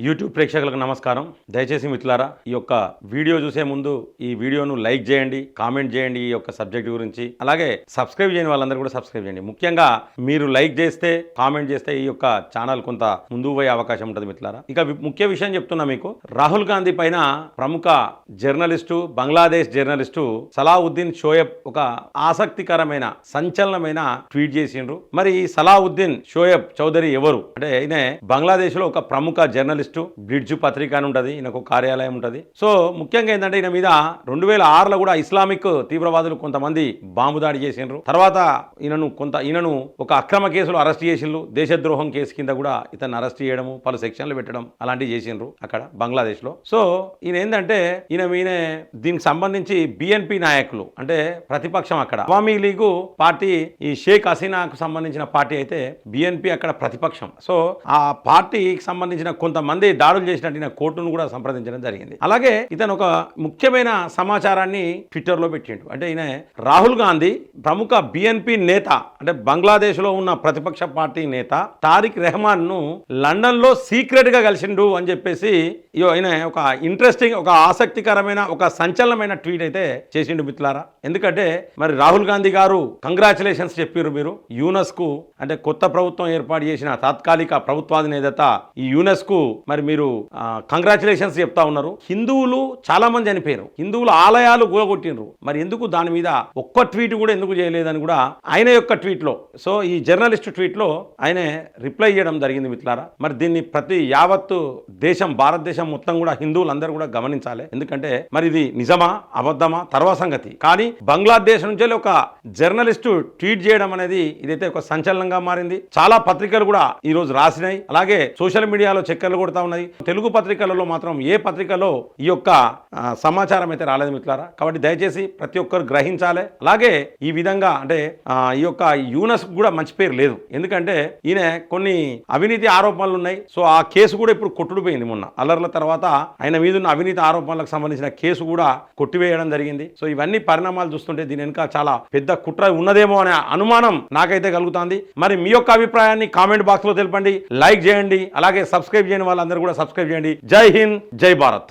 YouTube ప్రేక్షకులకు నమస్కారం. దయచేసి మిత్రులారా, ఈ యొక్క వీడియో చూసే ముందు ఈ వీడియోను లైక్ చేయండి, కామెంట్ చేయండి ఈ యొక్క సబ్జెక్ట్ గురించి. అలాగే సబ్స్క్రైబ్ చేయని వాళ్ళందరూ కూడా సబ్స్క్రైబ్ చేయండి. ముఖ్యంగా మీరు లైక్ చేస్తే, కామెంట్ చేస్తే ఈ యొక్క ఛానల్ కొంత ముందుకు పోయే అవకాశం ఉంటుంది మిత్రులారా. ఇక ముఖ్య విషయం చెప్తున్నా మీకు. రాహుల్ గాంధీ పైన ప్రముఖ జర్నలిస్టు, బంగ్లాదేశ్ జర్నలిస్టు సలావుద్దీన్ షోయబ్ ఒక ఆసక్తికరమైన, సంచలనమైన ట్వీట్ చేసిండ్రు. మరి సలావుద్దీన్ షోయబ్ చౌదరి ఎవరు అంటే, ఈయన బంగ్లాదేశ్ లో ఒక ప్రముఖ జర్నలిస్టు. బ్రిడ్జ్ పత్రిక అని ఉంటుంది, ఈయనకు కార్యాలయం ఉంటుంది. సో ముఖ్యంగా ఏంటంటే ఈయన మీద 2006లో కూడా ఇస్లామిక్ తీవ్రవాదులు కొంతమంది బాంబు దాడి చేసిండ్రు. తర్వాత ఈయనను ఒక అక్రమ కేసులో అరెస్ట్ చేసిండ్రు. దేశద్రోహం కేసు కింద కూడా ఇతన్ని అరెస్ట్ చేయడము, పలు సెక్షన్లు పెట్టడం అలాంటివి చేసిండ్రు అక్కడ బంగ్లాదేశ్ లో. సో ఈయన ఏంటంటే ఈయన దీనికి సంబంధించి బిఎన్పి నాయకులు అంటే ప్రతిపక్షం, అక్కడ అవామీ లీగు పార్టీ, ఈ షేక్ హసీనాకు సంబంధించిన పార్టీ అయితే బిఎన్పి అక్కడ ప్రతిపక్షం. సో ఆ పార్టీకి సంబంధించిన కొంతమంది దాడులు చేసినట్టు కోర్టును కూడా సంప్రదించడం జరిగింది. అలాగే ఇతను ఒక ముఖ్యమైన సమాచారాన్ని ట్విట్టర్ లో పెట్టిండు. అంటే ఈయన రాహుల్ గాంధీ ప్రముఖ బిఎన్పి నేత అంటే బంగ్లాదేశ్ లో ఉన్న ప్రతిపక్ష పార్టీ నేత తారిక్ రెహమాన్ ను లండన్ లో సీక్రెట్ గా కలిసిండు అని చెప్పేసి ఈయన ఒక ఇంట్రెస్టింగ్, ఒక ఆసక్తికరమైన, ఒక సంచలనమైన ట్వీట్ అయితే చేసిండు మిత్రులారా. ఎందుకంటే మరి రాహుల్ గాంధీ గారు కంగ్రాచులేషన్స్ చెప్పారు. మీరు యూనెస్కు అంటే కొత్త ప్రభుత్వం ఏర్పాటు చేసిన తాత్కాలిక ప్రభుత్వాధినేత ఈ యూనెస్కు మరి మీరు కంగ్రాచులేషన్స్ చెప్తా ఉన్నారు. హిందువులు చాలా మంది చనిపోయారు, హిందువుల ఆలయాలు కూలగొట్టిండ్రు. మరి ఎందుకు దాని మీద ఒక్క ట్వీట్ కూడా ఎందుకు చేయలేదని కూడా ఆయన యొక్క ట్వీట్ లో, సో ఈ జర్నలిస్ట్ ట్వీట్ లో ఆయన రిప్లై చేయడం జరిగింది మిత్రులారా. మరి దీన్ని ప్రతి యావత్తు దేశం, భారతదేశం మొత్తం కూడా హిందువులందరూ కూడా గమనించాలి. ఎందుకంటే మరి ఇది నిజమా అబద్ధమా తర్వాత సంగతి, కానీ బంగ్లాదేశ్ నుంచి ఒక జర్నలిస్టు ట్వీట్ చేయడం అనేది ఇదైతే ఒక సంచలనంగా మారింది. చాలా పత్రికలు కూడా ఈ రోజు రాసినాయి. అలాగే సోషల్ మీడియాలో చక్కర్లు కొడతా ఉన్నాయి. తెలుగు పత్రికలలో మాత్రం ఏ పత్రికలో ఈ యొక్క సమాచారం అయితే రాలేదు మిత్రులారా. కాబట్టి దయచేసి ప్రతి ఒక్కరు గ్రహించాలి. అలాగే ఈ విధంగా అంటే ఈ యొక్క యూనెస్ కూడా మంచి పేరు లేదు. ఎందుకంటే ఈయన కొన్ని అవినీతి ఆరోపణలు ఉన్నాయి. సో ఆ కేసు కూడా ఇప్పుడు కొట్టుడిపోయింది. మొన్న అల్లర్ల తర్వాత ఆయన మీద ఉన్న అవినీతి ఆరోపణలకు సంబంధించిన కేసు కూడా కొట్టివేయడం జరిగింది. సో ఇవన్నీ పరిణామాలు చూస్తుంటే దీని వెనుక చాలా పెద్ద కుట్ర ఉన్నదేమో అనే అనుమానం నాకైతే కలుగుతుంది. మరి మీ యొక్క అభిప్రాయాన్ని కామెంట్ బాక్స్ లో తెలపండి, లైక్ చేయండి. అలాగే సబ్స్క్రైబ్ చేయని వాళ్ళందరూ కూడా సబ్స్క్రైబ్ చేయండి. జై హింద్, జై భారత్.